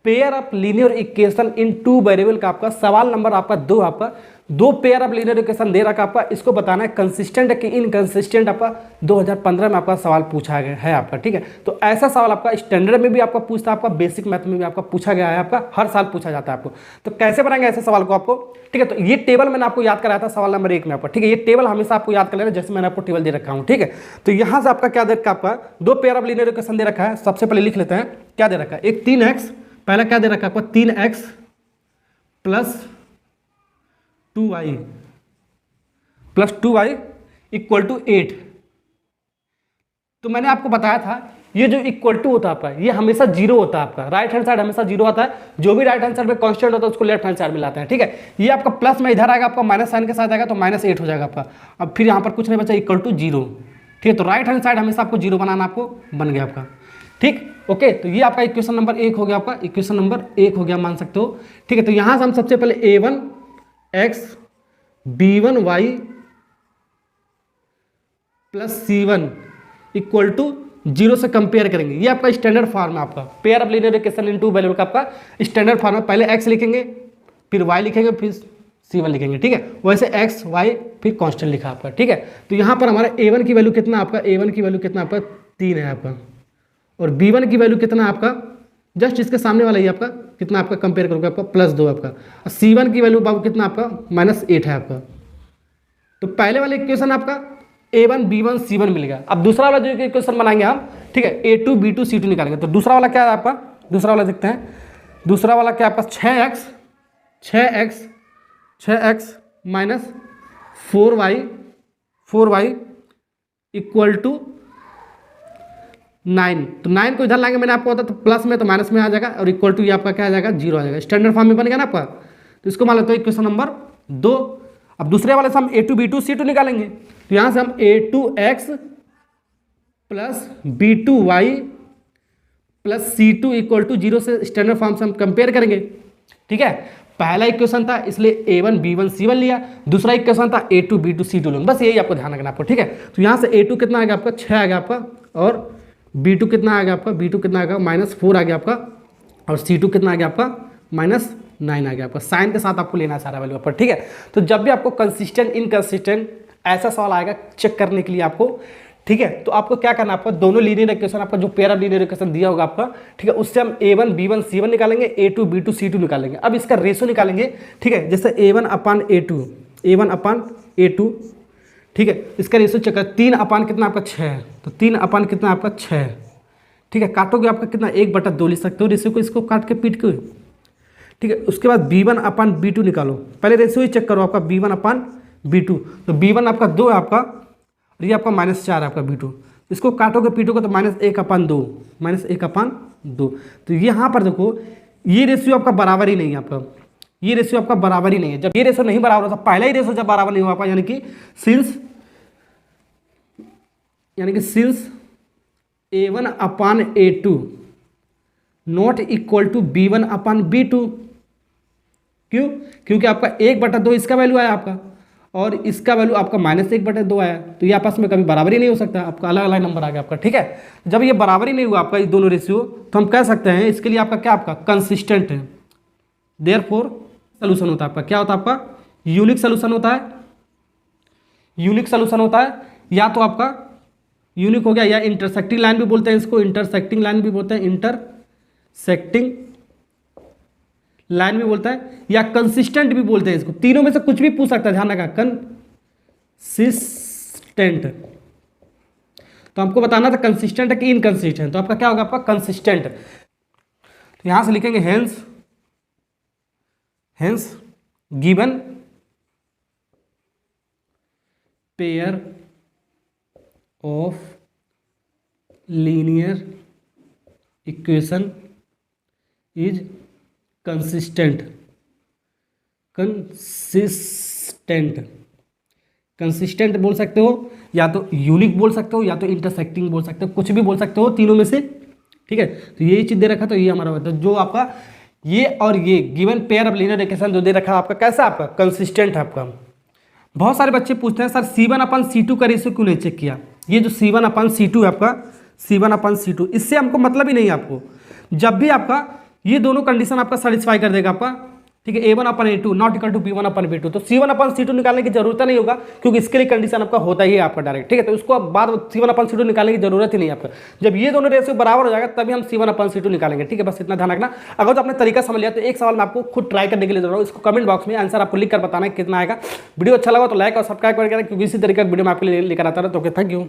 Pair of linear equation in two variable का आपका सवाल नंबर आपका दो पेयर ऑफ लीनियर इक्वेशन दे रखा आपका, इसको बताना है कंसिस्टेंट है कि इनकंसिस्टेंट। आपका 2015 में आपका सवाल पूछा गया है आपका, ठीक है। तो ऐसा सवाल आपका स्टैंडर्ड में भी आपका पूछता है, आपका बेसिक मैथ में भी आपका पूछा गया है, आपका हर साल पूछा जाता है आपको। तो कैसे बनाएंगे ऐसे सवाल को आपको, ठीक है। तो ये टेबल मैंने आपको याद कराया था सवाल नंबर 1 में आपका, ठीक है। ये टेबल हमेशा आपको याद कर लेना, जैसे मैंने आपको टेबल दे रखा हूँ, ठीक है। तो यहाँ से आपका क्या दे रखा, आपका दो पेयर ऑफ लीनियर इक्वेशन दे रखा है। सबसे पहले लिख लेते हैं क्या दे रखा है। एक 3x, पहला क्या दे रखा है आपको 3x plus 2y equal to 8। तो मैंने आपको बताया था ये जो इक्वल टू होता है आपका, ये हमेशा जीरो होता है आपका। राइट हैंड साइड हमेशा जीरो आता है, जो भी राइट हैंड साइड में कांस्टेंट होता है उसको लेफ्ट हैंड साइड में लाते हैं, ठीक है। ये आपका प्लस में इधर आएगा, आपका माइनस साइन के साथ आएगा तो -8 हो जाएगा आपका। अब फिर यहाँ पर कुछ नहीं बचा, इक्वल टू 0, ठीक है। तो राइट हैंड साइड हमेशा आपको जीरो बनाना, आपको बन गया आपका, ठीक, ओके। तो ये आपका इक्वेशन नंबर 1 हो गया, आपका इक्वेशन नंबर 1 हो गया, मान सकते हो, ठीक है। तो यहाँ से हम सबसे पहले a1x b1y plus c1 equal to 0 से कंपेयर करेंगे। ये आपका स्टैंडर्ड फॉर्म है, आपका pair of linear equation in two variable का आपका स्टैंडर्ड फॉर्म है। पहले x लिखेंगे, फिर y लिखेंगे, फिर c1 लिखेंगे, ठीक है। वैसे x y फिर कांस्टेंट लिखा आपका, ठीक है। तो यहाँ पर हमारा a1 की वैल्यू कितना, आपका a1 की वैल्यू कितना आपका 3 है आपका, और b1 की वैल्यू कितना आपका, जस्ट इसके सामने वाला ही आपका कितना आपका कंपेयर करोगे आपका +2 आपका, और c1 की वैल्यू बाबू कितना आपका -8 है आपका। तो पहले वाले इक्वेशन आपका a1 b1 c1 मिल गया। अब दूसरा वाला जो इक्वेशन बनाएंगे हम, ठीक है, a2 b2 c2 निकालेंगे। तो दूसरा वाला क्या है आपका, दूसरा वाला देखते हैं। दूसरा वाला क्या आपका 6x minus 4y equal to 9। तो 9 को इधर लाएंगे, मैंने आपको बताया तो प्लस में तो माइनस में आ जाएगा, और इक्वल टू ये आपका क्या आ जाएगा 0 आ जाएगा। स्टैंडर्ड फॉर्म में बन गया ना आपका। तो इसको मान लेते हैं इक्वेशन नंबर 2। अब दूसरे वाले से हम a2 b2 c2 निकालेंगे। तो यहाँ से हम a2x plus b2y plus c2 equal to 0 से स्टैंडर्ड फॉर्म से हम कंपेयर करेंगे, ठीक है। पहला इक्वेशन था इसलिए a1 b1 c1 लिया, दूसरा इक्वेशन था a2 b2 c2 लूँगा, बस यही आपको ध्यान रखना आपको, ठीक है। तो यहाँ से a2 कितना आ गया आपका 6 आ गया आपका, और b2 कितना आ गया आपका, b2 कितना आ गया -4 आ गया आपका, और c2 कितना आ गया आपका -9 आ गया आपका। साइन के साथ आपको लेना है सारा वैल्यू पर, ठीक है। तो जब भी आपको कंसिस्टेंट इनकंसिस्टेंट ऐसा सवाल आएगा चेक करने के लिए आपको, ठीक है, तो आपको क्या करना है, आपको दोनों लीनियर इक्वेशन आपका जो पेयर ऑफ लीनियर इक्वेशन दिया होगा आपका, ठीक है, उससे हम a1 b1 c1 निकालेंगे, a2 b2 c2 निकालेंगे। अब इसका रेशो निकालेंगे, ठीक है, जैसे a1/a2, ठीक है। इसका रेशो चेक कर 3 कितना आपका 6 है, तो 3 कितना आपका 6, ठीक है। काटोगे आपका कितना 1/2 लिख सकते हो रेशियो को, इसको काट के पीट के, ठीक है। उसके बाद b1/b2 निकालो, पहले रेशियो ही चेक करो आपका b1/b2। तो b1 आपका 2 है आपका, और ये आपका -4 है आपका b2। इसको काटोगे पीटोगे तो -1/2। तो यहाँ पर देखो ये रेशियो आपका बराबर ही नहीं है आपका, ये रेशियो आपका बराबर ही नहीं है। जब ये रेशियो नहीं बराबर होता, पहला ही रेशियो जब बराबर नहीं हुआ आपका, यानी कि since a1/a2 not equal to b1/b2। क्यों? क्योंकि आपका 1/2 इसका वैल्यू आया आपका, और इसका वैल्यू आपका -1/2 आया, तो ये आपस में कभी बराबर ही नहीं हो सकता, आपका अलग अलग नंबर आ गया आपका, ठीक है। जब ये बराबर ही नहीं हुआ आपका ये दोनों रेशियो, तो हम कह सकते हैं इसके लिए आपका क्या आपका कंसिस्टेंट है। देयरफॉर सोल्यूशन होता है आपका, क्या होता है आपका यूनिक सोल्यूशन होता है, यूनिक सोल्यूशन होता है, या तो आपका यूनिक हो गया, या इंटरसेक्टिंग लाइन भी बोलते हैं इसको, इंटरसेक्टिंग लाइन भी बोलते हैं, इंटरसेक्टिंग लाइन भी बोलता है, या कंसिस्टेंट भी बोलते हैं इसको। तीनों में से कुछ भी पूछ सकता है, ध्यान रखा, कंसिस्टेंट। तो हमको बताना था कंसिस्टेंट है कि इनकंसिस्टेंट, तो आपका क्या होगा आपका कंसिस्टेंट। तो यहां से लिखेंगे hence given pair of linear equation is consistent बोल सकते हो, या तो यूनिक बोल सकते हो, या तो इंटरसेक्टिंग बोल सकते हो, कुछ भी बोल सकते हो तीनों में से, ठीक है। तो यही चीज दे रखा, तो ये हमारा होता है जो आपका ये और ये given pair of linear equation जो दे रखा आपका कैसा आपका कंसिस्टेंट है आपका। बहुत सारे बच्चे पूछते हैं सर C1/C2 का रेशियो क्यों नहीं चेक किया। ये जो C1/C2 है आपका, C1/C2, इससे हमको मतलब ही नहीं है आपको। जब भी आपका ये दोनों कंडीशन आपका सेटिस्फाई कर देगा आपका, ठीक है। A1/A2 not equal to B1/B2, तो C1/C2 निकालने की जरूरत नहीं होगा, क्योंकि इसके लिए कंडीशन आपका होता ही है आपका डायरेक्ट, ठीक है। तो उसको बाद C1/C2 निकालने की जरूरत ही नहीं है आपका। जब ये दोनों रेशियो बराबर हो जाएगा तभी हम C1/C2 निकालेंगे, ठीक है। बस इतना ध्यान रखना। अगर तो आपने तरीका समझ लिया तो एक सवाल मैं आपको खुद ट्राई करने के लिए दे रहा हूँ, इसको कमेंट बॉक्स में आंसर आपको लिख कर बताना है कितना आएगा। वीडियो अच्छा लगा तो लाइक और सब्सक्राइब करके, क्योंकि इसी तरीके का वीडियो मैं आपके लिए लेकर आता रहा। तो ओके, थैंक यू।